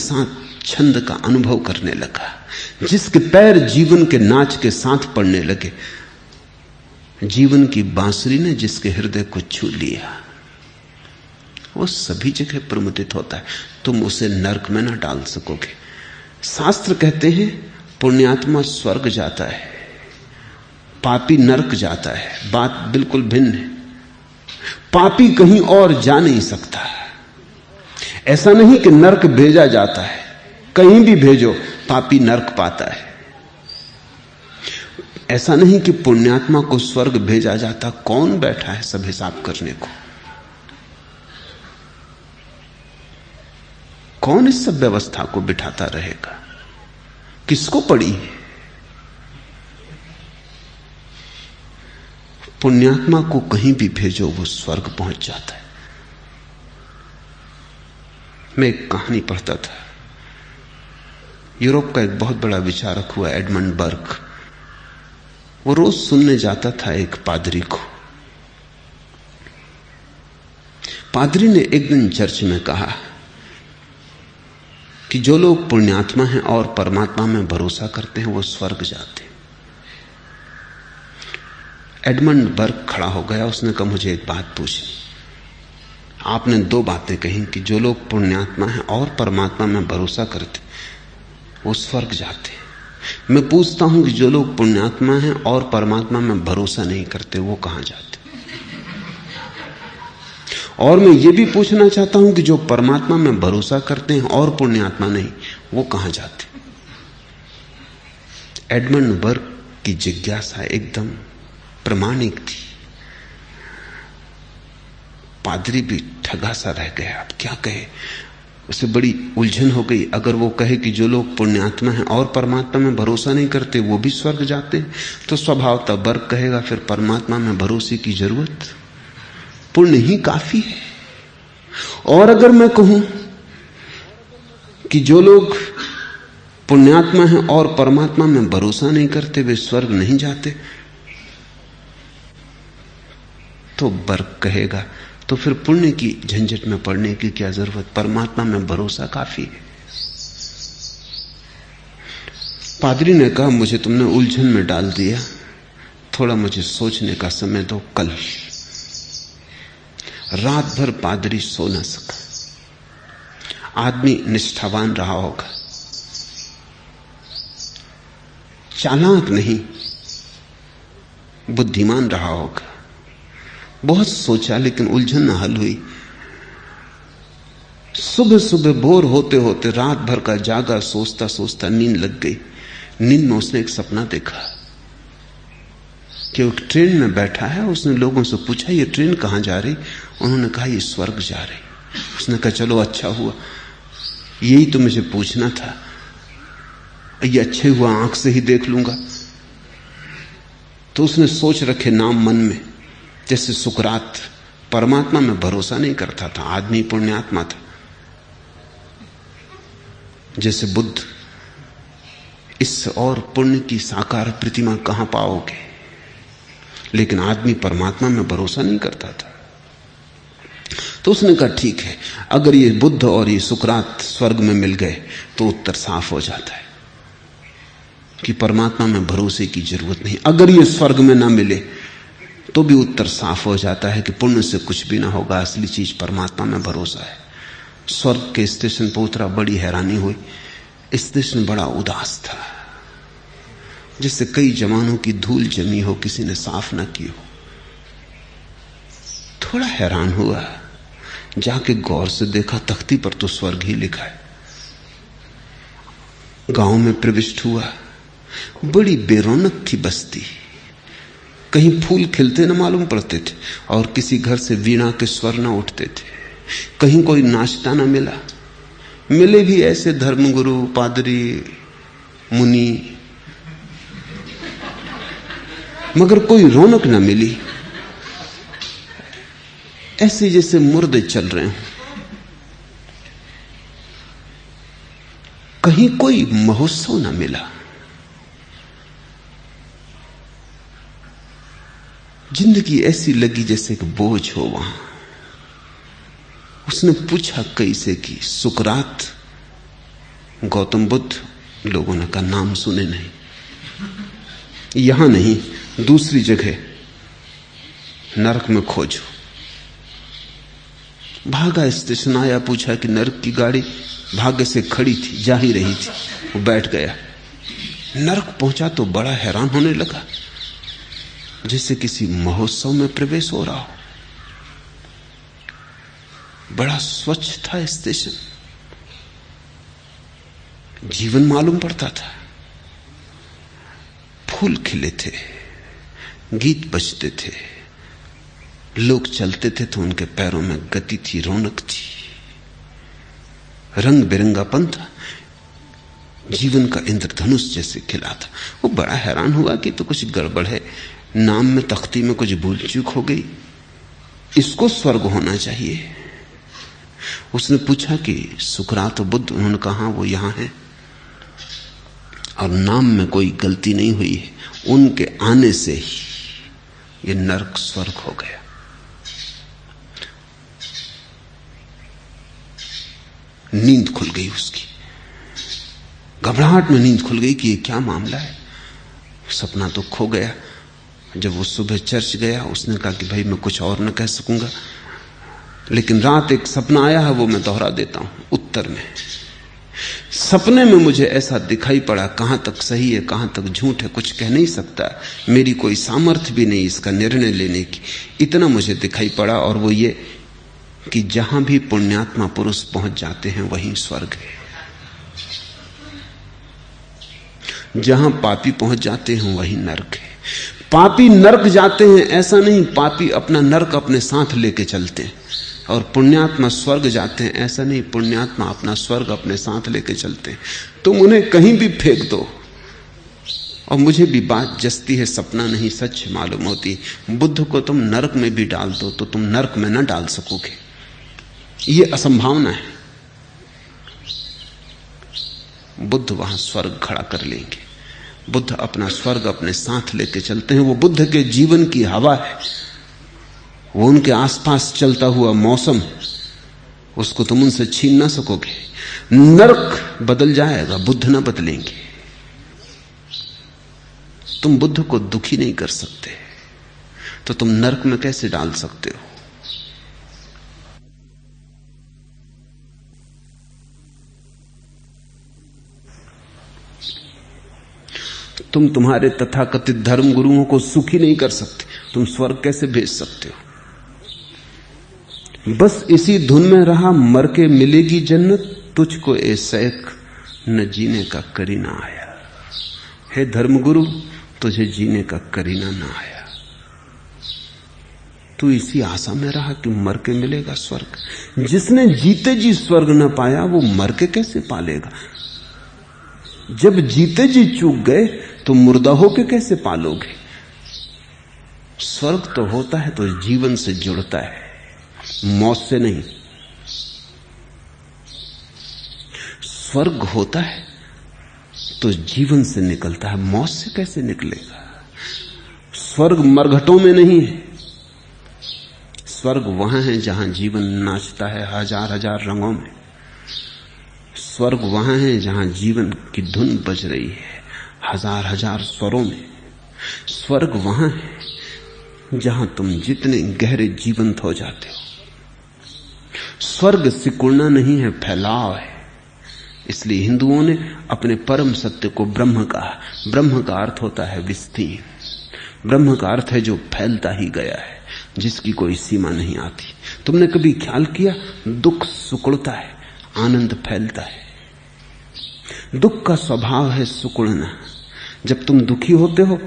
साथ छंद का अनुभव करने लगा, जिसके पैर जीवन के नाच के साथ पड़ने लगे, जीवन की बांसुरी ने जिसके हृदय को छू लिया, वो सभी जगह प्रमुदित होता है। तुम उसे नरक में ना डाल सकोगे। शास्त्र कहते हैं पुण्यात्मा स्वर्ग जाता है, पापी नरक जाता है। बात बिल्कुल भिन्न है। पापी कहीं और जा नहीं सकता। ऐसा नहीं कि नरक भेजा जाता है, कहीं भी भेजो पापी नरक पाता है। ऐसा नहीं कि पुण्यात्मा को स्वर्ग भेजा जाता। कौन बैठा है सब हिसाब करने को? कौन इस सब व्यवस्था को बिठाता रहेगा? किसको पड़ी है? पुण्यात्मा को कहीं भी भेजो वो स्वर्ग पहुंच जाता है। मैं एक कहानी पढ़ता था। यूरोप का एक बहुत बड़ा विचारक हुआ एडमंड बर्ग। वो रोज सुनने जाता था एक पादरी को। पादरी ने एक दिन चर्च में कहा कि जो लोग पुण्यात्मा हैं और परमात्मा में भरोसा करते हैं वो स्वर्ग जाते हैं। एडमंड बर्ग खड़ा हो गया। उसने कहा मुझे एक बात पूछनी। आपने दो बातें कही कि जो लोग पुण्यात्मा हैं और परमात्मा में भरोसा करते वो स्वर्ग जाते हैं। मैं पूछता हूं कि जो लोग पुण्यात्मा हैं और परमात्मा में भरोसा नहीं करते वो कहां जाते? और मैं ये भी पूछना चाहता हूं कि जो परमात्मा में भरोसा करते हैं और पुण्यात्मा नहीं वो कहां जाते? एडमंड बर्ग की जिज्ञासा एकदम प्रमाणिक थी। पादरी भी ठगा सा रह गया। अब क्या कहे? उसे बड़ी उलझन हो गई। अगर वो कहे कि जो लोग पुण्यात्मा हैं और परमात्मा में भरोसा नहीं करते वो भी स्वर्ग जाते हैं, तो स्वभावतः बर्ग कहेगा फिर परमात्मा में भरोसे की जरूरत, पुण्य ही काफी है। और अगर मैं कहूं कि जो लोग पुण्यात्मा हैं और परमात्मा में भरोसा नहीं करते वे स्वर्ग नहीं जाते, तो बर्ग कहेगा तो फिर पुण्य की झंझट में पड़ने की क्या जरूरत, परमात्मा में भरोसा काफी है। पादरी ने कहा मुझे तुमने उलझन में डाल दिया, थोड़ा मुझे सोचने का समय दो। कल रात भर पादरी सो न सका। आदमी निष्ठावान रहा होगा, चालाक नहीं, बुद्धिमान रहा होगा। बहुत सोचा लेकिन उलझन न हल हुई। सुबह सुबह बोर होते होते रात भर का जागा, सोचता सोचता नींद लग गई। नींद में उसने एक सपना देखा कि वो ट्रेन में बैठा है। उसने लोगों से पूछा ये ट्रेन कहां जा रही? उन्होंने कहा ये स्वर्ग जा रही। उसने कहा चलो अच्छा हुआ, यही तो मुझे पूछना था। ये अच्छे हुआ आंख से ही देख लूंगा। तो उसने सोच रखे नाम मन में। जैसे सुकरात परमात्मा में भरोसा नहीं करता था, आदमी पुण्यात्मा था। जैसे बुद्ध, इससे और पुण्य की साकार प्रतिमा कहां पाओगे? लेकिन आदमी परमात्मा में भरोसा नहीं करता था। तो उसने कहा ठीक है, अगर ये बुद्ध और ये सुकरात स्वर्ग में मिल गए तो उत्तर साफ हो जाता है कि परमात्मा में भरोसे की जरूरत नहीं। अगर ये स्वर्ग में ना मिले तो भी उत्तर साफ हो जाता है कि पुण्य से कुछ भी ना होगा, असली चीज परमात्मा में भरोसा है। स्वर्ग के स्टेशन पर उतरा, बड़ी हैरानी हुई। स्टेशन बड़ा उदास था, जिससे कई जमानों की धूल जमी हो, किसी ने साफ ना की हो। थोड़ा हैरान हुआ, जाके गौर से देखा, तख्ती पर तो स्वर्ग ही लिखा है। गांव में प्रविष्ट हुआ, बड़ी बेरौनक थी बस्ती। कहीं फूल खिलते न मालूम पड़ते थे और किसी घर से वीणा के स्वर न उठते थे। कहीं कोई नाचता न मिला। मिले भी ऐसे धर्मगुरु, पादरी, मुनि, मगर कोई रौनक न मिली। ऐसे जैसे मुर्दे चल रहे हैं। कहीं कोई महोत्सव न मिला। जिंदगी ऐसी लगी जैसे एक बोझ हो वहां। उसने पूछा कैसे कि सुकरात गौतम बुद्ध, लोगों ने कहा नाम सुने नहीं, यहां नहीं दूसरी जगह नरक में खोजो। भागा, स्टेशन आया, पूछा कि नरक की गाड़ी भाग्य से खड़ी थी, जा ही रही थी, वो बैठ गया। नरक पहुंचा तो बड़ा हैरान होने लगा, जैसे किसी महोत्सव में प्रवेश हो रहा हो। बड़ा स्वच्छ था स्टेशन, जीवन मालूम पड़ता था, फूल खिले थे, गीत बजते थे, लोग चलते थे तो उनके पैरों में गति थी, रौनक थी, रंग बिरंगापन था, जीवन का इंद्रधनुष जैसे खिला था। वो बड़ा हैरान हुआ कि तो कुछ गड़बड़ है, नाम में तख्ती में कुछ भूल चूक हो गई, इसको स्वर्ग होना चाहिए। उसने पूछा कि सुकरात बुद्ध, उन्होंने कहा वो यहां है और नाम में कोई गलती नहीं हुई है, उनके आने से ही ये नरक स्वर्ग हो गया। नींद खुल गई उसकी, घबराहट में नींद खुल गई कि ये क्या मामला है, सपना तो खो गया। जब वो सुबह चर्च गया, उसने कहा कि भाई मैं कुछ और न कह सकूंगा, लेकिन रात एक सपना आया है, वो मैं दोहरा देता हूं। उत्तर में सपने में मुझे ऐसा दिखाई पड़ा, कहां तक सही है कहां तक झूठ है कुछ कह नहीं सकता, मेरी कोई सामर्थ्य भी नहीं इसका निर्णय लेने की, इतना मुझे दिखाई पड़ा, और वो ये कि जहां भी पुण्यात्मा पुरुष पहुंच जाते हैं वहीं स्वर्ग है, जहां पापी पहुंच जाते हैं वहीं नरक है। पापी नरक जाते हैं ऐसा नहीं, पापी अपना नरक अपने साथ लेके चलते हैं, और पुण्यात्मा स्वर्ग जाते हैं ऐसा नहीं, पुण्यात्मा अपना स्वर्ग अपने साथ लेके चलते हैं। तुम उन्हें कहीं भी फेंक दो, और मुझे भी बात जस्ती है, सपना नहीं सच मालूम होती। बुद्ध को तुम नरक में भी डाल दो तो तुम नरक में न डाल सकोगे, ये असंभावना है। बुद्ध वहां स्वर्ग खड़ा कर लेंगे। बुद्ध अपना स्वर्ग अपने साथ लेके चलते हैं। वो बुद्ध के जीवन की हवा है, वो उनके आसपास चलता हुआ मौसम, उसको तुम उनसे छीन ना सकोगे। नरक बदल जाएगा, बुद्ध ना बदलेंगे। तुम बुद्ध को दुखी नहीं कर सकते, तो तुम नरक में कैसे डाल सकते हो? तुम तुम्हारे तथाकथित धर्म गुरुओं को सुखी नहीं कर सकते, तुम स्वर्ग कैसे भेज सकते हो? बस इसी धुन में रहा, मर के मिलेगी जन्नत, तुझको ए सैक न जीने का करीना आया। हे धर्मगुरु, तुझे जीने का करीना ना आया, तू इसी आशा में रहा कि मर के मिलेगा स्वर्ग। जिसने जीते जी स्वर्ग न पाया वो मर के कैसे पालेगा? जब जीते जी चूक गए तो मुर्दा होके कैसे पालोगे? स्वर्ग तो होता है तो जीवन से जुड़ता है, मौत से नहीं। स्वर्ग होता है तो जीवन से निकलता है, मौत से कैसे निकलेगा? स्वर्ग मरघटों में नहीं है, स्वर्ग वहां है जहां जीवन नाचता है हजार हजार रंगों में। स्वर्ग वहां है जहां जीवन की धुन बज रही है हजार हजार स्वरों में। स्वर्ग वहां है जहां तुम जितने गहरे जीवंत हो जाते हो। स्वर्ग सिकुड़ना नहीं है, फैलाव है। इसलिए हिंदुओं ने अपने परम सत्य को ब्रह्म कहा। ब्रह्म का अर्थ होता है विस्तीर्ण। ब्रह्म का अर्थ है जो फैलता ही गया है, जिसकी कोई सीमा नहीं आती। तुमने कभी ख्याल किया, दुख सिकुड़ता है, आनंद फैलता है। दुख का स्वभाव है सिकुड़ना। जब तुम दुखी होते हो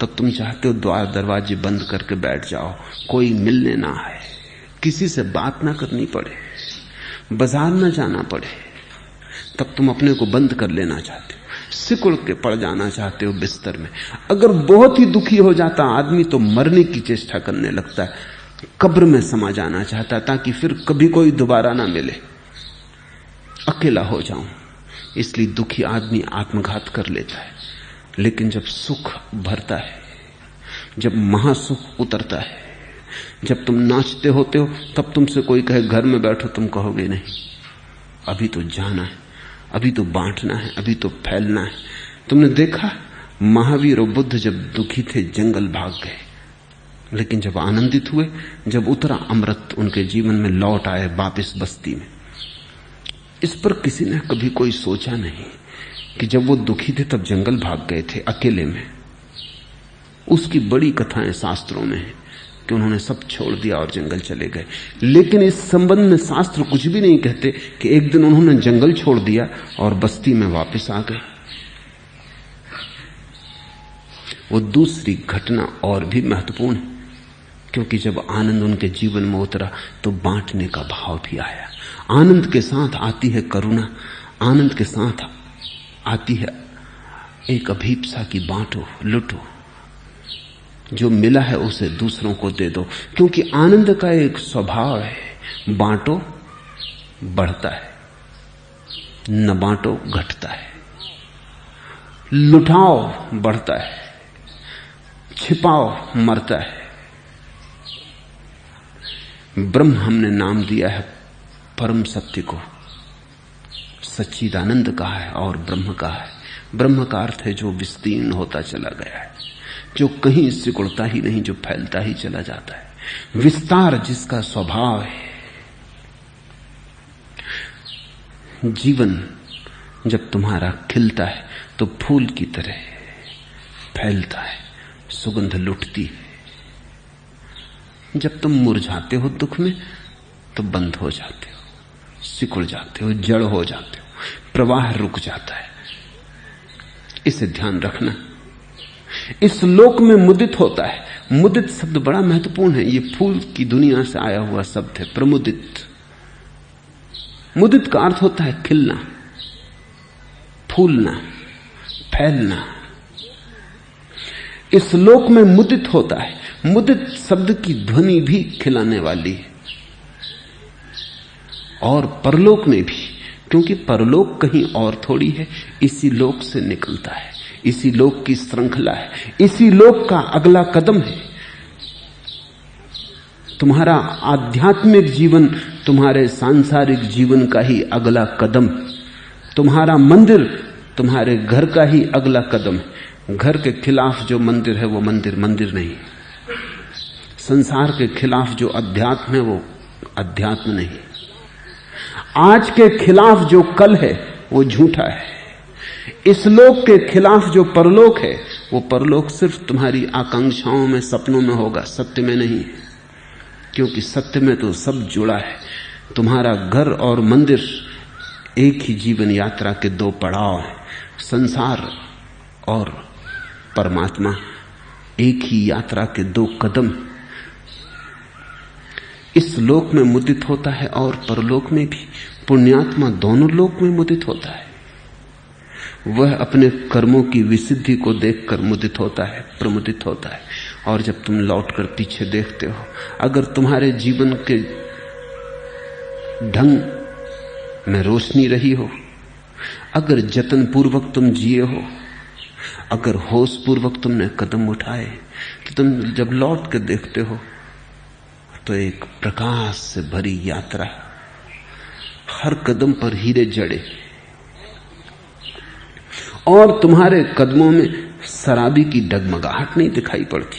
तब तुम चाहते हो द्वार दरवाजे बंद करके बैठ जाओ, कोई मिलने ना आए, किसी से बात ना करनी पड़े, बाजार ना जाना पड़े। तब तुम अपने को बंद कर लेना चाहते हो, सिकुड़ के पड़ जाना चाहते हो बिस्तर में। अगर बहुत ही दुखी हो जाता आदमी तो मरने की चेष्टा करने लगता है, कब्र में समा जाना चाहता ताकि फिर कभी कोई दोबारा ना मिले, अकेला हो जाऊं। इसलिए दुखी आदमी आत्मघात कर लेता है। लेकिन जब सुख भरता है, जब महासुख उतरता है, जब तुम नाचते होते हो, तब तुमसे कोई कहे घर में बैठो, तुम कहोगे नहीं, अभी तो जाना है, अभी तो बांटना है, अभी तो फैलना है। तुमने देखा महावीर और बुद्ध जब दुखी थे जंगल भाग गए, लेकिन जब आनंदित हुए, जब उतरा अमृत उनके जीवन में, लौट आए वापस बस्ती में। इस पर किसी ने कभी कोई सोचा नहीं कि जब वो दुखी थे तब जंगल भाग गए थे अकेले में। उसकी बड़ी कथाएं शास्त्रों में है कि उन्होंने सब छोड़ दिया और जंगल चले गए। लेकिन इस संबंध में शास्त्र कुछ भी नहीं कहते कि एक दिन उन्होंने जंगल छोड़ दिया और बस्ती में वापस आ गए। वो दूसरी घटना और भी महत्वपूर्ण है, क्योंकि जब आनंद उनके जीवन में उतरा तो बांटने का भाव भी आया। आनंद के साथ आती है करुणा, आनंद के साथ आती है एक अभीप्सा की बांटो, लुटो, जो मिला है उसे दूसरों को दे दो। क्योंकि आनंद का एक स्वभाव है, बांटो बढ़ता है, न बांटो घटता है, लुटाओ बढ़ता है, छिपाओ मरता है। ब्रह्म हमने नाम दिया है परम सत्य को, सच्चिदानंद कहा है और ब्रह्म कहा है। ब्रह्म का अर्थ है जो विस्तीर्ण होता चला गया है, जो कहीं सिकुड़ता ही नहीं, जो फैलता ही चला जाता है, विस्तार जिसका स्वभाव है। जीवन जब तुम्हारा खिलता है तो फूल की तरह फैलता है, सुगंध लुटती है। जब तुम मुरझाते हो दुख में तो बंद हो जाते हो, सिकुड़ जाते हो, जड़ हो जाते हो, प्रवाह रुक जाता है। इसे ध्यान रखना। इस लोक में मुदित होता है। मुदित शब्द बड़ा महत्वपूर्ण है, ये फूल की दुनिया से आया हुआ शब्द है, प्रमुदित। मुदित का अर्थ होता है खिलना, फूलना, फैलना। इस लोक में मुदित होता है। मुदित शब्द की ध्वनि भी खिलाने वाली है, और परलोक में भी, क्योंकि परलोक कहीं और थोड़ी है, इसी लोक से निकलता है, इसी लोक की श्रृंखला है, इसी लोक का अगला कदम है। तुम्हारा आध्यात्मिक जीवन तुम्हारे सांसारिक जीवन का ही अगला कदम, तुम्हारा मंदिर तुम्हारे घर का ही अगला कदम है। घर के खिलाफ जो मंदिर है वो मंदिर मंदिर नहीं, संसार के खिलाफ जो अध्यात्म है वो अध्यात्म नहीं, आज के खिलाफ जो कल है वो झूठा है, इस लोक के खिलाफ जो परलोक है वो परलोक सिर्फ तुम्हारी आकांक्षाओं में, सपनों में होगा, सत्य में नहीं। क्योंकि सत्य में तो सब जुड़ा है। तुम्हारा घर और मंदिर एक ही जीवन यात्रा के दो पड़ाव हैं, संसार और परमात्मा एक ही यात्रा के दो कदम। इस लोक में मुदित होता है और परलोक में भी। पुण्यात्मा दोनों लोक में मुदित होता है। वह अपने कर्मों की विसिद्धि को देखकर मुदित होता है, प्रमुदित होता है। और जब तुम लौटकर पीछे देखते हो, अगर तुम्हारे जीवन के ढंग में रोशनी रही हो, अगर जतन पूर्वक तुम जिए हो, अगर होश पूर्वक तुमने कदम उठाए, तो तुम जब लौट कर देखते हो तो एक प्रकाश से भरी यात्रा, हर कदम पर हीरे जड़े, और तुम्हारे कदमों में शराबी की डगमगाहट नहीं दिखाई पड़ती,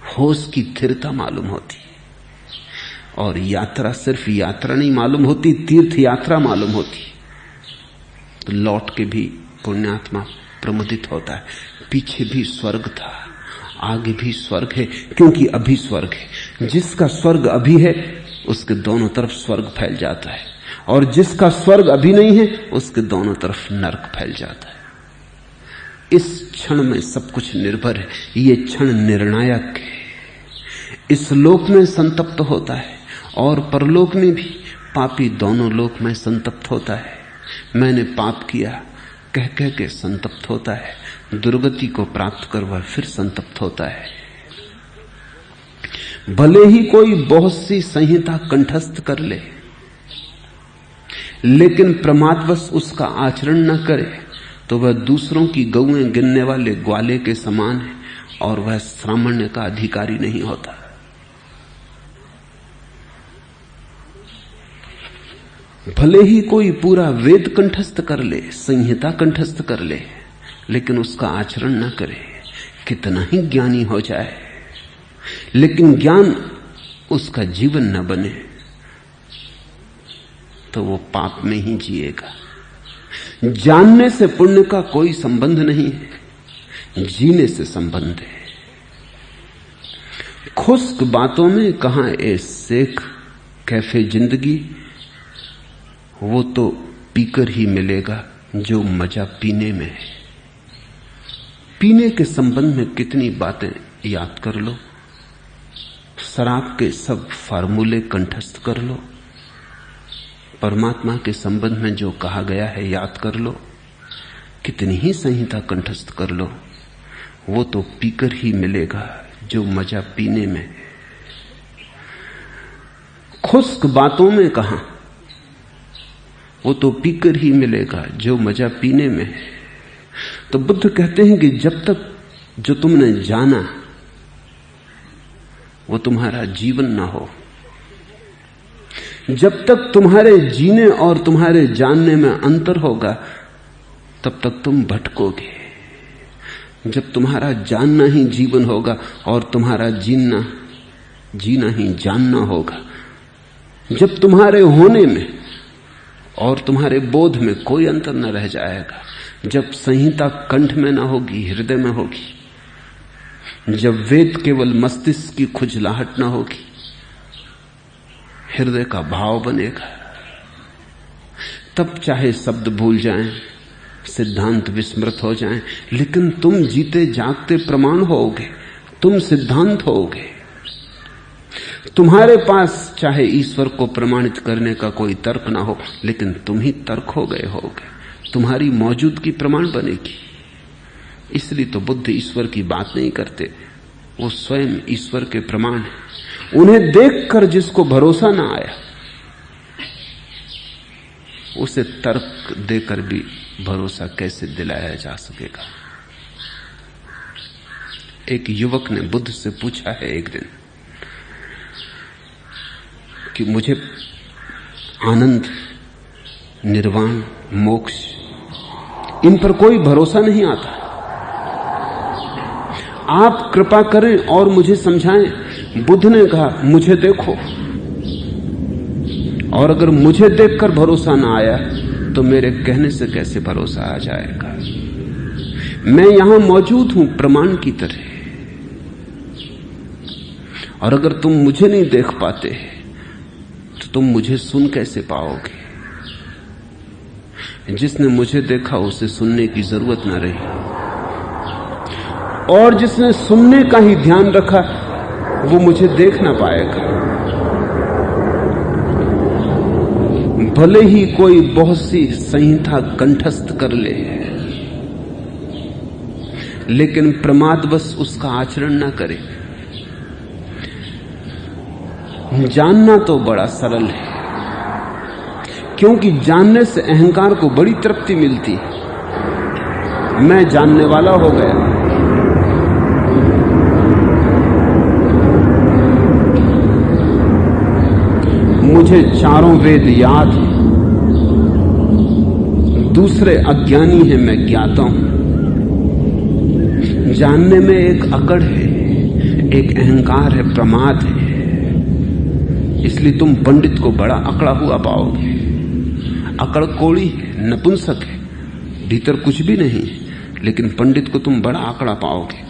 होश की स्थिरता मालूम होती। और यात्रा सिर्फ यात्रा नहीं मालूम होती, तीर्थ यात्रा मालूम होती। तो लौट के भी पुण्यात्मा प्रमुदित होता है। पीछे भी स्वर्ग था, आगे भी स्वर्ग है, क्योंकि अभी स्वर्ग है। जिसका स्वर्ग अभी है उसके दोनों तरफ स्वर्ग फैल जाता है, और जिसका स्वर्ग अभी नहीं है उसके दोनों तरफ नरक फैल जाता है। इस क्षण में सब कुछ निर्भर है। ये क्षण निर्णायक है। इस लोक में संतप्त होता है और परलोक में भी। पापी दोनों लोक में संतप्त होता है। मैंने पाप किया कह कह के संतप्त होता है। दुर्गति को प्राप्त कर वह फिर संतप्त होता है। भले ही कोई बहुत सी संहिता कंठस्थ कर ले, लेकिन प्रमादवश उसका आचरण न करे तो वह दूसरों की गौएं गिनने वाले ग्वाले के समान है, और वह सामान्य का अधिकारी नहीं होता। भले ही कोई पूरा वेद कंठस्थ कर ले, संहिता कंठस्थ कर ले, लेकिन उसका आचरण न करे, कितना ही ज्ञानी हो जाए, लेकिन ज्ञान उसका जीवन न बने, तो वो पाप में ही जिएगा। जानने से पुण्य का कोई संबंध नहीं है, जीने से संबंध है। खुश्क बातों में कहां ए शेख कैफे जिंदगी, वो तो पीकर ही मिलेगा जो मजा पीने में है। पीने के संबंध में कितनी बातें याद कर लो, शराब के सब फार्मूले कंठस्थ कर लो, परमात्मा के संबंध में जो कहा गया है याद कर लो, कितनी ही संहिता कंठस्थ कर लो, वो तो पीकर ही मिलेगा जो मजा पीने में है। खुश्क बातों में कहां, वो तो पीकर ही मिलेगा जो मजा पीने में है। तो बुद्ध कहते हैं कि जब तक जो तुमने जाना वो तुम्हारा जीवन ना हो, जब तक तुम्हारे जीने और तुम्हारे जानने में अंतर होगा, तब तक तुम भटकोगे। जब तुम्हारा जानना ही जीवन होगा और तुम्हारा जीना ही जानना होगा, जब तुम्हारे होने में और तुम्हारे बोध में कोई अंतर न रह जाएगा, जब संहिता कंठ में ना होगी, हृदय में होगी, जब वेद केवल मस्तिष्क की खुजलाहट ना होगी, हृदय का भाव बनेगा, तब चाहे शब्द भूल जाएं, सिद्धांत विस्मृत हो जाएं, लेकिन तुम जीते जागते प्रमाण होगे, तुम सिद्धांत होगे। तुम्हारे पास चाहे ईश्वर को प्रमाणित करने का कोई तर्क ना हो, लेकिन तुम ही तर्क हो गए होगे, तुम्हारी मौजूदगी प्रमाण बनेगी। इसलिए तो बुद्ध ईश्वर की बात नहीं करते, वो स्वयं ईश्वर के प्रमाण है। उन्हें देखकर जिसको भरोसा ना आया, उसे तर्क देकर भी भरोसा कैसे दिलाया जा सकेगा। एक युवक ने बुद्ध से पूछा है एक दिन कि मुझे आनंद, निर्वाण, मोक्ष, इन पर कोई भरोसा नहीं आता, आप कृपा करें और मुझे समझाएं। बुद्ध ने कहा, मुझे देखो, और अगर मुझे देखकर भरोसा ना आया तो मेरे कहने से कैसे भरोसा आ जाएगा। मैं यहां मौजूद हूं प्रमाण की तरह, और अगर तुम मुझे नहीं देख पाते तो तुम मुझे सुन कैसे पाओगे। जिसने मुझे देखा उसे सुनने की जरूरत ना रही, और जिसने सुनने का ही ध्यान रखा वो मुझे देख ना पाएगा। भले ही कोई बहुत सी संहिता कंठस्थ कर ले, लेकिन प्रमादवश उसका आचरण ना करे। जानना तो बड़ा सरल है, क्योंकि जानने से अहंकार को बड़ी तृप्ति मिलती है। मैं जानने वाला हो गया, मुझे चारों वेद याद हैं, दूसरे अज्ञानी हैं, मैं ज्ञाता हूं। जानने में एक अकड़ है, एक अहंकार है, प्रमाद है। इसलिए तुम पंडित को बड़ा अकड़ा हुआ पाओगे। अकड़ कोड़ी है, नपुंसक है, भीतर कुछ भी नहीं, लेकिन पंडित को तुम बड़ा अकड़ा पाओगे।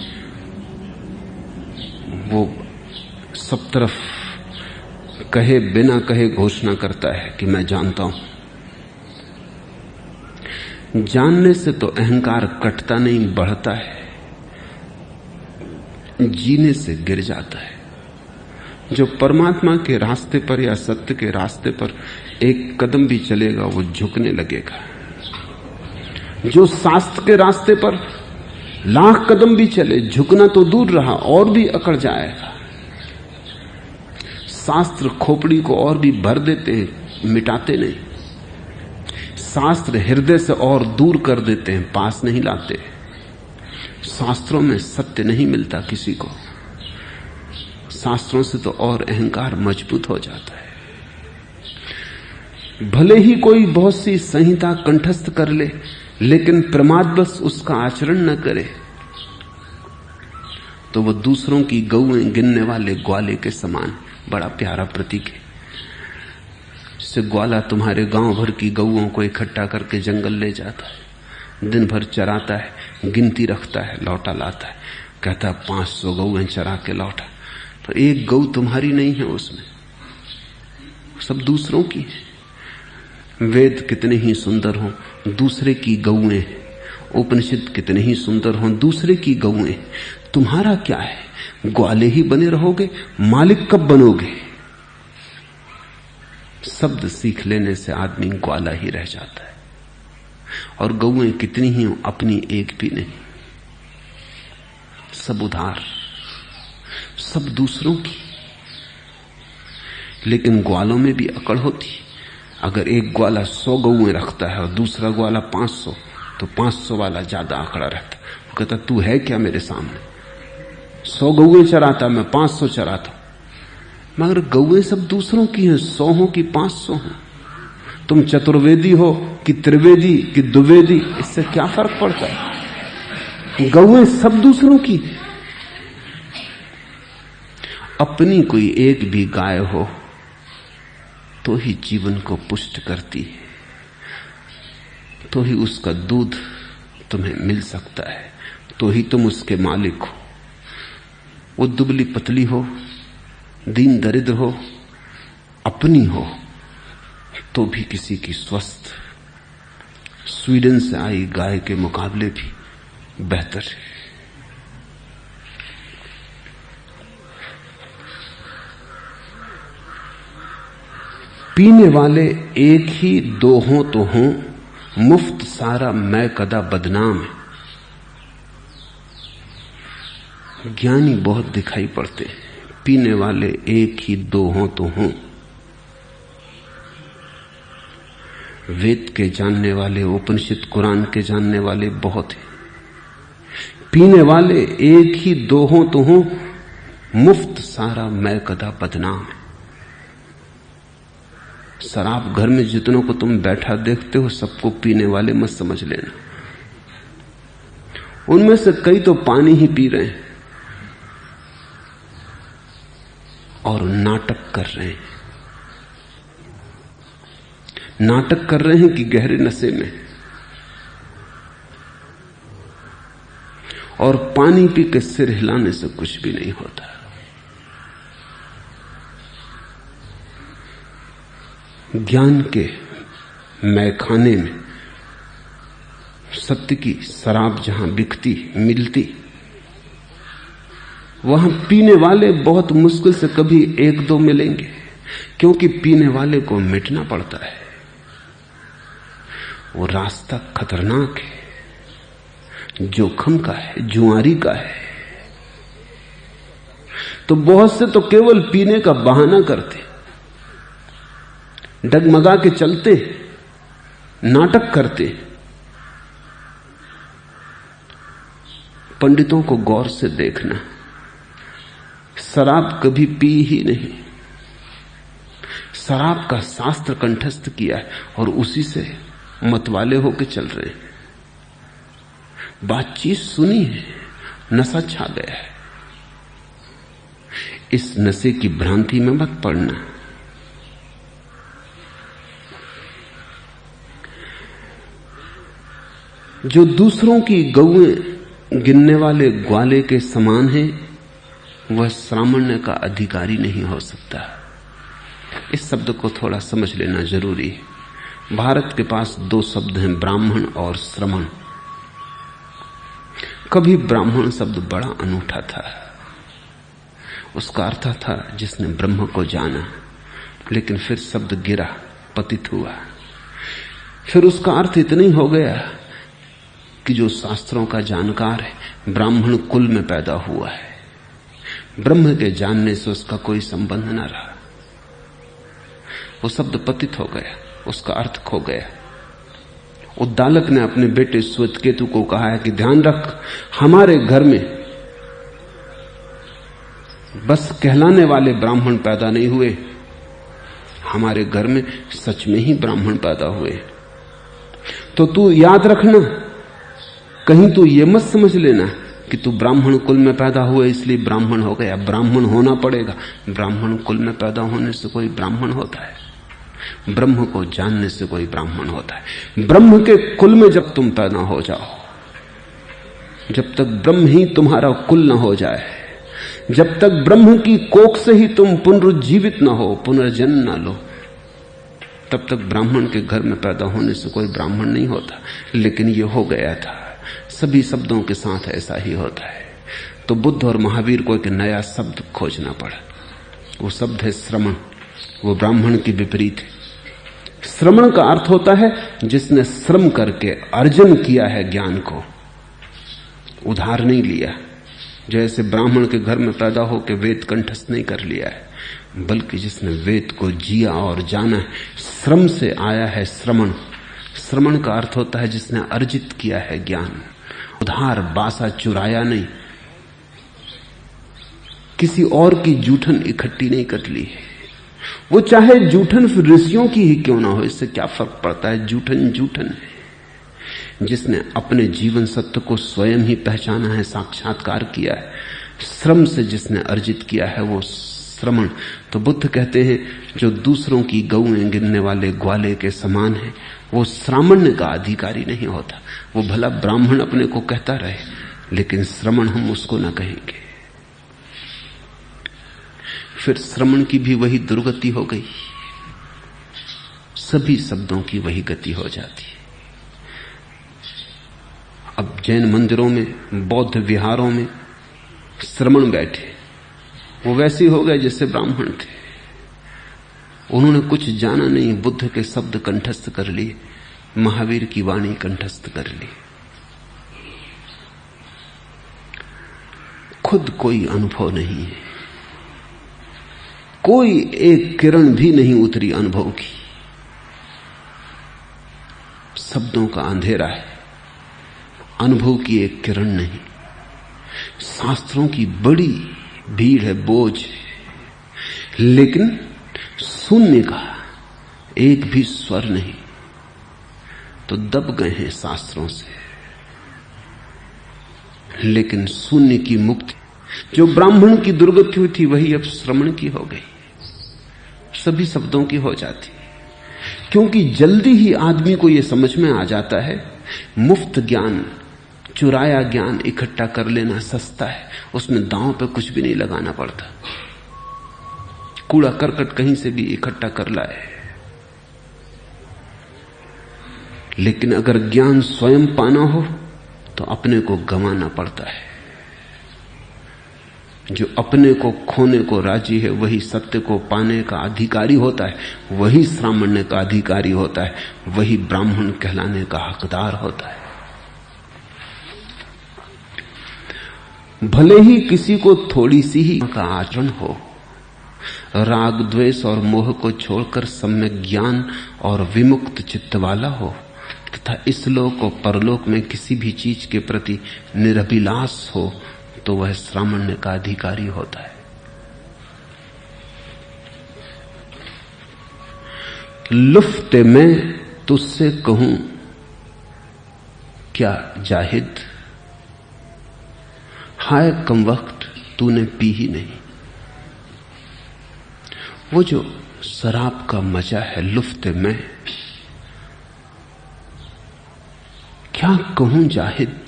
वो सब तरफ कहे बिना कहे घोषणा करता है कि मैं जानता हूं। जानने से तो अहंकार कटता नहीं, बढ़ता है। जीने से गिर जाता है। जो परमात्मा के रास्ते पर या सत्य के रास्ते पर एक कदम भी चलेगा वो झुकने लगेगा। जो शास्त्र के रास्ते पर लाख कदम भी चले, झुकना तो दूर रहा, और भी अकड़ जाएगा। शास्त्र खोपड़ी को और भी भर देते हैं, मिटाते नहीं। शास्त्र हृदय से और दूर कर देते हैं, पास नहीं लाते। शास्त्रों में सत्य नहीं मिलता किसी को। शास्त्रों से तो और अहंकार मजबूत हो जाता है। भले ही कोई बहुत सी संहिता कंठस्थ कर ले, लेकिन प्रमादवश उसका आचरण न करे तो वह दूसरों की गौएं गिनने वाले ग्वाले के समान। बड़ा प्यारा प्रतीक है। इससे ग्वाला तुम्हारे गांव भर की गौओं को इकट्ठा करके जंगल ले जाता है, दिन भर चराता है, गिनती रखता है, लौटा लाता है, कहता है 500 गौएं चरा के लौटा। तो एक गौ तुम्हारी नहीं है, उसमें सब दूसरों की है। वेद कितने ही सुंदर हों, दूसरे की गौएं। उपनिषद कितने ही सुंदर हों, दूसरे की गौएं। तुम्हारा क्या है? ग्वाले ही बने रहोगे, मालिक कब बनोगे? शब्द सीख लेने से आदमी ग्वाला ही रह जाता है। और गौएं कितनी ही अपनी एक भी नहीं, सब उधार, सब दूसरों की। लेकिन ग्वालों में भी अकड़ होती। अगर एक ग्वाला 100 गौएं रखता है और दूसरा ग्वाला 500, तो 500 वाला ज्यादा आंकड़ा रहता। वो कहता तू है क्या मेरे सामने? 100 गौएं चराता, मैं 500 चराता। मगर गौएं सब दूसरों की हैं, 100 हो कि 500 हो। तुम चतुर्वेदी हो कि त्रिवेदी कि द्विवेदी, इससे क्या फर्क पड़ता है? गौएं सब दूसरों की। अपनी कोई एक भी गाय हो तो ही जीवन को पुष्ट करती है, तो ही उसका दूध तुम्हें मिल सकता है, तो ही तुम उसके मालिक हो। वो दुबली पतली हो, दीन दरिद्र हो, अपनी हो, तो भी किसी की स्वस्थ। स्वीडन से आई गाय के मुकाबले भी बेहतर है। पीने वाले एक ही दो हों तो हों, मुफ्त सारा मैं कदा बदनाम है। ज्ञानी बहुत दिखाई पड़ते हैं, पीने वाले एक ही दो हों तो हों। वेद के जानने वाले, उपनिषद कुरान के जानने वाले बहुत हैं। पीने वाले एक ही दो हों तो हों, मुफ्त सारा मैं कदा बदनाम है। शराब घर में जितनों को तुम बैठा देखते हो, सबको पीने वाले मत समझ लेना। उनमें से कई तो पानी ही पी रहे हैं और नाटक कर रहे हैं। नाटक कर रहे हैं कि गहरे नशे में, और पानी पी के सिर हिलाने से कुछ भी नहीं होता। ज्ञान के मैखाने में सत्य की शराब जहां बिकती मिलती, वहां पीने वाले बहुत मुश्किल से कभी एक दो मिलेंगे, क्योंकि पीने वाले को मिटना पड़ता है। वो रास्ता खतरनाक है, जोखम का है, जुआरी का है। तो बहुत से तो केवल पीने का बहाना करते, डगमगा के चलते, नाटक करते। पंडितों को गौर से देखना, शराब कभी पी ही नहीं। शराब का शास्त्र कंठस्थ किया है और उसी से मतवाले होके चल रहे हैं। बातचीत सुनी है, नशा छा गया है। इस नशे की भ्रांति में मत पड़ना। जो दूसरों की गौएं गिनने वाले ग्वाले के समान है, वह सामान्य का अधिकारी नहीं हो सकता। इस शब्द को थोड़ा समझ लेना जरूरी है। भारत के पास 2 शब्द हैं, ब्राह्मण और श्रमण। कभी ब्राह्मण शब्द बड़ा अनूठा था। उसका अर्थ था जिसने ब्रह्म को जाना, लेकिन फिर शब्द गिरा, पतित हुआ। फिर उसका अर्थ इतना ही हो गया कि जो शास्त्रों का जानकार है, ब्राह्मण कुल में पैदा हुआ है, ब्रह्म के जानने से उसका कोई संबंध न रहा। वो शब्द पतित हो गया, उसका अर्थ खो गया। उद्दालक ने अपने बेटे श्वेतकेतु को कहा है कि ध्यान रख, हमारे घर में बस कहलाने वाले ब्राह्मण पैदा नहीं हुए, हमारे घर में सच में ही ब्राह्मण पैदा हुए। तो तू याद रखना, कहीं तू ये मत समझ लेना कि तू ब्राह्मण कुल में पैदा हुआ इसलिए ब्राह्मण हो गया। ब्राह्मण होना पड़ेगा। ब्राह्मण कुल में पैदा होने से कोई ब्राह्मण होता है? ब्रह्म को जानने से कोई ब्राह्मण होता है। ब्रह्म के कुल में जब तुम पैदा हो जाओ, जब तक ब्रह्म ही तुम्हारा कुल न हो जाए, जब तक ब्रह्म की कोख से ही तुम पुनरुज्जीवित न हो, पुनर्जन्म न लो, तब तक ब्राह्मण के घर में पैदा होने से कोई ब्राह्मण नहीं होता। लेकिन ये हो गया था। सभी शब्दों के साथ ऐसा ही होता है। तो बुद्ध और महावीर को एक नया शब्द खोजना पड़ा। वो शब्द है श्रमण। वो ब्राह्मण की विपरीत है। श्रमण का अर्थ होता है जिसने श्रम करके अर्जन किया है ज्ञान को, उधार नहीं लिया। जैसे ब्राह्मण के घर में पैदा होकर वेद कंठस्थ नहीं कर लिया है, बल्कि जिसने वेद को जिया और जाना है, श्रम से आया है श्रमण। श्रमण का अर्थ होता है जिसने अर्जित किया है ज्ञान, उधार बासा चुराया नहीं, किसी और की जूठन इकट्ठी नहीं कर ली है। वो चाहे जूठन फिर ऋषियों की ही क्यों ना हो, इससे क्या फर्क पड़ता है, जूठन जूठन है। जिसने अपने जीवन सत्य को स्वयं ही पहचाना है, साक्षात्कार किया है, श्रम से जिसने अर्जित किया है वो श्रमण। तो बुद्ध कहते हैं जो दूसरों की गौएं गिनने वाले ग्वाले के समान है, वो श्रामण्य का अधिकारी नहीं होता। वो भला ब्राह्मण अपने को कहता रहे, लेकिन श्रमण हम उसको न कहेंगे। फिर श्रमण की भी वही दुर्गति हो गई, सभी शब्दों की वही गति हो जाती है। अब जैन मंदिरों में, बौद्ध विहारों में श्रमण बैठे, वो वैसे हो गए जैसे ब्राह्मण थे। उन्होंने कुछ जाना नहीं, बुद्ध के शब्द कंठस्थ कर लिए, महावीर की वाणी कंठस्थ कर ली। खुद कोई अनुभव नहीं है, कोई एक किरण भी नहीं उतरी अनुभव की। शब्दों का अंधेरा है, अनुभव की एक किरण नहीं। शास्त्रों की बड़ी भीड़ है, बोझ, लेकिन शून्य का एक भी स्वर नहीं। तो दब गए हैं शास्त्रों से, लेकिन शून्य की मुक्ति जो ब्राह्मण की दुर्गति हुई थी वही अब श्रमण की हो गई, सभी शब्दों की हो जाती। क्योंकि जल्दी ही आदमी को यह समझ में आ जाता है मुफ्त ज्ञान, चुराया ज्ञान इकट्ठा कर लेना सस्ता है, उसमें दांव पे कुछ भी नहीं लगाना पड़ता। कूड़ा करकट कहीं से भी इकट्ठा कर लाए। लेकिन अगर ज्ञान स्वयं पाना हो तो अपने को गंवाना पड़ता है। जो अपने को खोने को राजी है वही सत्य को पाने का अधिकारी होता है, वही श्रामण्य का अधिकारी होता है, वही ब्राह्मण कहलाने का हकदार होता है। भले ही किसी को थोड़ी सी ही का आचरण हो, राग द्वेष और मोह को छोड़कर सम्यक ज्ञान और विमुक्त चित्त वाला हो, तथा इस लोक और परलोक में किसी भी चीज के प्रति निरभिलाष हो, तो वह श्रामण्य का अधिकारी होता है। लुफ्ते मैं तुझसे कहूं क्या जाहिद, हाय कम वक्त तूने पी ही नहीं। वो जो शराब का मजा है, लुफ्ते मैं, क्या कहूं जाहिद,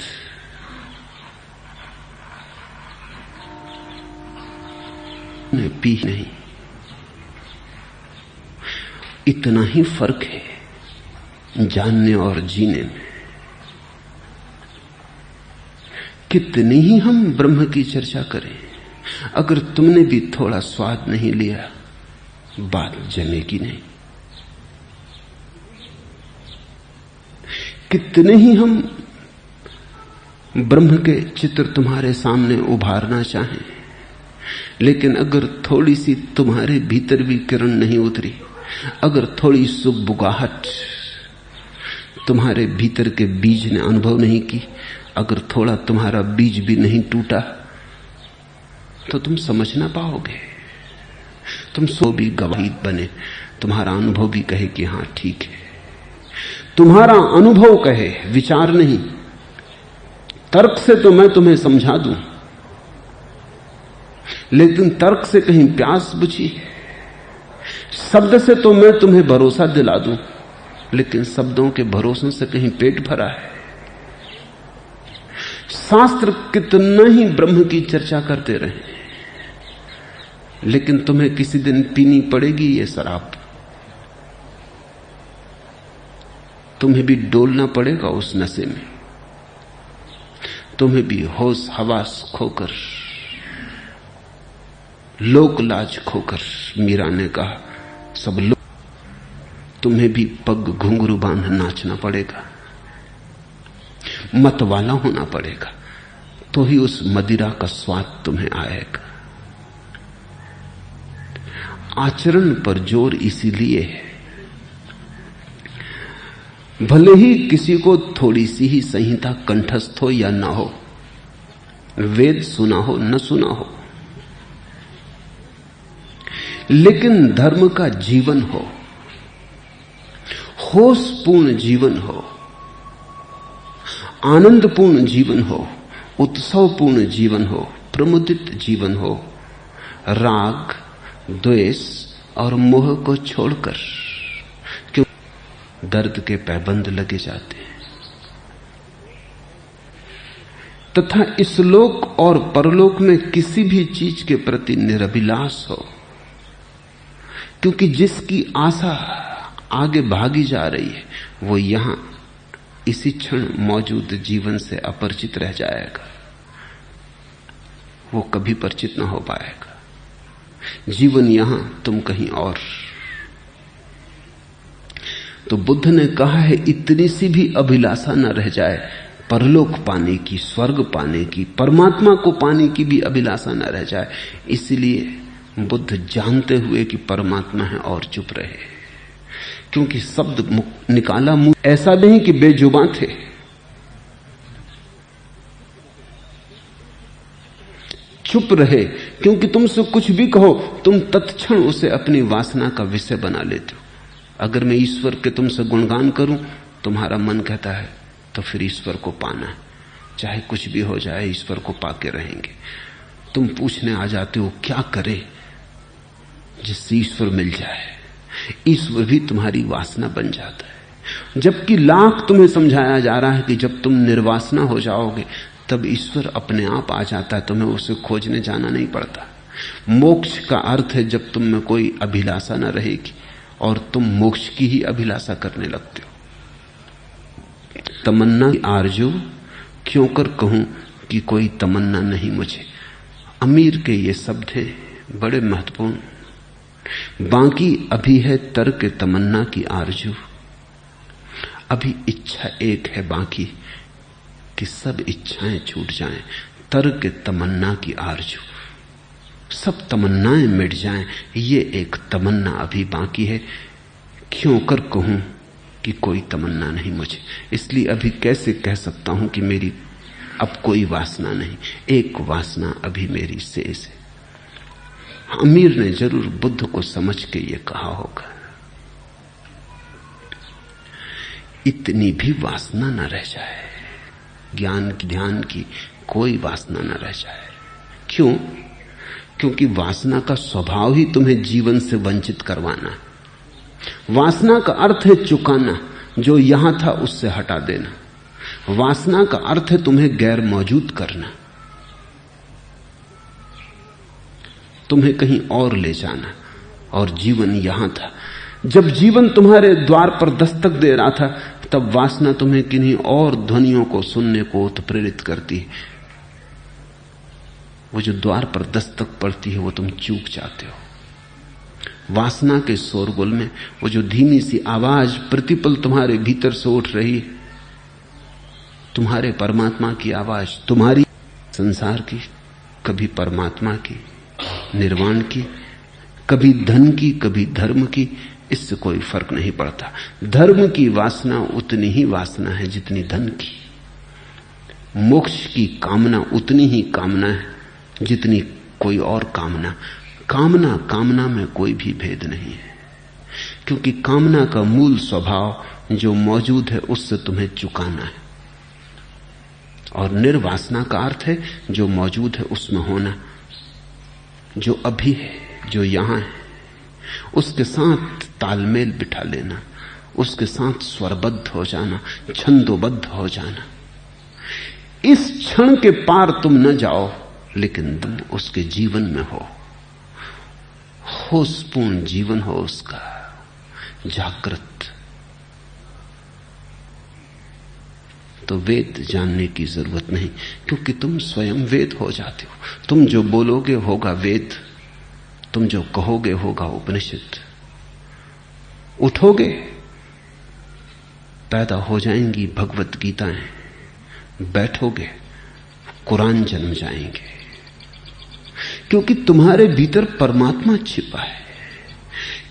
ने पी नहीं। इतना ही फर्क है जानने और जीने में। कितनी ही हम ब्रह्म की चर्चा करें, अगर तुमने भी थोड़ा स्वाद नहीं लिया बात जमेगी नहीं। कितने ही हम ब्रह्म के चित्र तुम्हारे सामने उभारना चाहें, लेकिन अगर थोड़ी सी तुम्हारे भीतर भी किरण नहीं उतरी, अगर थोड़ी सुबुगाहट तुम्हारे भीतर के बीज ने अनुभव नहीं की, अगर थोड़ा तुम्हारा बीज भी नहीं टूटा, तो तुम समझ ना पाओगे। तुम सो भी गवाही बने, तुम्हारा अनुभव भी कहे कि हां ठीक है। तुम्हारा अनुभव कहे, विचार नहीं। तर्क से तो मैं तुम्हें समझा दूं, लेकिन तर्क से कहीं प्यास बुझी है। शब्द से तो मैं तुम्हें भरोसा दिला दूं, लेकिन शब्दों के भरोसों से कहीं पेट भरा है। शास्त्र कितना ही ब्रह्म की चर्चा करते रहे, लेकिन तुम्हें किसी दिन पीनी पड़ेगी ये शराब। तुम्हें भी डोलना पड़ेगा उस नशे में, तुम्हें भी होश हवास खोकर, लोक लाज खोकर, मीरा ने कहा सब लोग, तुम्हें भी पग घुंघरू बांध नाचना पड़ेगा, मत वाला होना पड़ेगा, तो ही उस मदिरा का स्वाद तुम्हें आएगा। आचरण पर जोर इसीलिए है, भले ही किसी को थोड़ी सी ही संहिता कंठस्थ हो या ना हो, वेद सुना हो न सुना हो, लेकिन धर्म का जीवन हो, होशपूर्ण जीवन हो, आनंदपूर्ण जीवन हो, उत्सवपूर्ण जीवन हो, प्रमुदित जीवन हो, राग द्वेष और मोह को छोड़कर, क्यों दर्द के पैबंद लगे जाते हैं। तथा इस लोक और परलोक में किसी भी चीज के प्रति निरभिलाष हो, क्योंकि जिसकी आशा आगे भागी जा रही है वो यहां इसी क्षण मौजूद जीवन से अपरिचित रह जाएगा, वो कभी परिचित न हो पाएगा। जीवन यहां, तुम कहीं और। तो बुद्ध ने कहा है इतनी सी भी अभिलाषा न रह जाए परलोक पाने की, स्वर्ग पाने की, परमात्मा को पाने की भी अभिलाषा न रह जाए। इसलिए बुद्ध जानते हुए कि परमात्मा है और चुप रहे, क्योंकि शब्द निकाला मुंह, ऐसा नहीं कि बेजुबां थे। चुप रहे, क्योंकि तुमसे कुछ भी कहो तुम तत्क्षण उसे अपनी वासना का विषय बना लेते हो। अगर मैं ईश्वर के तुमसे गुणगान करूं, तुम्हारा मन कहता है तो फिर ईश्वर को पाना है, चाहे कुछ भी हो जाए ईश्वर को पाके रहेंगे। तुम पूछने आ जाते हो क्या करे जिससे ईश्वर मिल जाए। ईश्वर भी तुम्हारी वासना बन जाता है, जबकि लाख तुम्हें समझाया जा रहा है कि जब तुम निर्वासना हो जाओगे तब ईश्वर अपने आप आ जाता है, तुम्हें उसे खोजने जाना नहीं पड़ता। मोक्ष का अर्थ है जब तुम में कोई अभिलाषा न रहेगी और तुम मोक्ष की ही अभिलाषा करने लगते हो। तमन्ना आरजू क्यों कर कहूं कि कोई तमन्ना नहीं मुझे। अमीर के ये शब्द हैं बड़े महत्वपूर्ण। बाकी अभी है तर्क तमन्ना की आरजू, अभी इच्छा एक है बाकी कि सब इच्छाएं छूट जाएं। तर्क तमन्ना की आरजू, सब तमन्नाएं मिट जाएं, ये एक तमन्ना अभी बाकी है। क्यों कर कहूं कि कोई तमन्ना नहीं मुझे, इसलिए अभी कैसे कह सकता हूं कि मेरी अब कोई वासना नहीं। एक वासना अभी मेरी शेष है। अमीर ने जरूर बुद्ध को समझ के ये कहा होगा, इतनी भी वासना न रह जाए, ज्ञान की ध्यान की कोई वासना न रह जाए। क्यों? क्योंकि वासना का स्वभाव ही तुम्हें जीवन से वंचित करवाना। वासना का अर्थ है चुकाना, जो यहां था उससे हटा देना। वासना का अर्थ है तुम्हें गैर मौजूद करना, तुम्हें कहीं और ले जाना। और जीवन यहां था। जब जीवन तुम्हारे द्वार पर दस्तक दे रहा था तब वासना तुम्हें किन्हीं और ध्वनियों को सुनने को प्रेरित करती है। वो जो द्वार पर दस्तक पड़ती है वो तुम चूक जाते हो। वासना के शोरगुल में वो जो धीमी सी आवाज प्रतिपल तुम्हारे भीतर से उठ रही, तुम्हारे परमात्मा की आवाज, तुम्हारी संसार की, कभी परमात्मा की, निर्वाण की, कभी धन की, कभी धर्म की, इससे कोई फर्क नहीं पड़ता। धर्म की वासना उतनी ही वासना है जितनी धन की। मोक्ष की कामना उतनी ही कामना है जितनी कोई और कामना। कामना कामना में कोई भी भेद नहीं है। क्योंकि कामना का मूल स्वभाव जो मौजूद है उससे तुम्हें चुकाना है, और निर्वासना का अर्थ है जो मौजूद है उसमें होना, जो अभी है, जो यहां है, उसके साथ तालमेल बिठा लेना, उसके साथ स्वरबद्ध हो जाना, छंदोबद्ध हो जाना। इस क्षण के पार तुम न जाओ, लेकिन तुम उसके जीवन में हो, होशपूर्ण जीवन हो उसका, जागृत। तो वेद जानने की जरूरत नहीं, क्योंकि तुम स्वयं वेद हो जाते हो। तुम जो बोलोगे होगा वेद, तुम जो कहोगे होगा उपनिषद। उठोगे, पैदा हो जाएंगी भगवत गीताएं, बैठोगे कुरान जन्म जाएंगे, क्योंकि तुम्हारे भीतर परमात्मा छिपा है।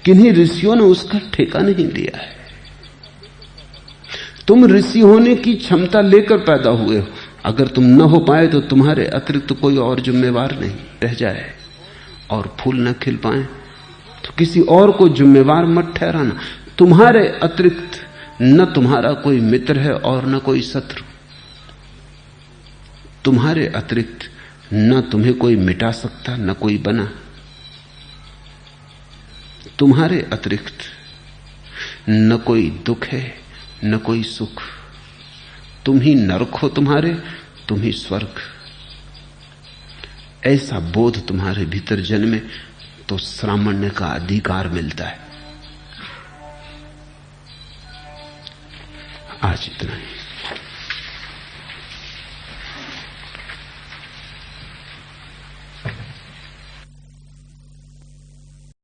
किन्हीं ऋषियों ने उसका ठेका नहीं लिया है। तुम ऋषि होने की क्षमता लेकर पैदा हुए हो। अगर तुम न हो पाए तो तुम्हारे अतिरिक्त तो कोई और जिम्मेवार नहीं रह जाए, और फूल न खिल पाए तो किसी और को जिम्मेवार मत ठहराना। तुम्हारे अतिरिक्त न तुम्हारा कोई मित्र है और न कोई शत्रु। तुम्हारे अतिरिक्त न तुम्हें कोई मिटा सकता न कोई बना। तुम्हारे अतिरिक्त न कोई दुख है न कोई सुख। तुम ही नरक हो तुम्हारे, तुम ही स्वर्ग। ऐसा बोध तुम्हारे भीतर जन्मे तो श्रामण्य का अधिकार मिलता है। आज इतना ही।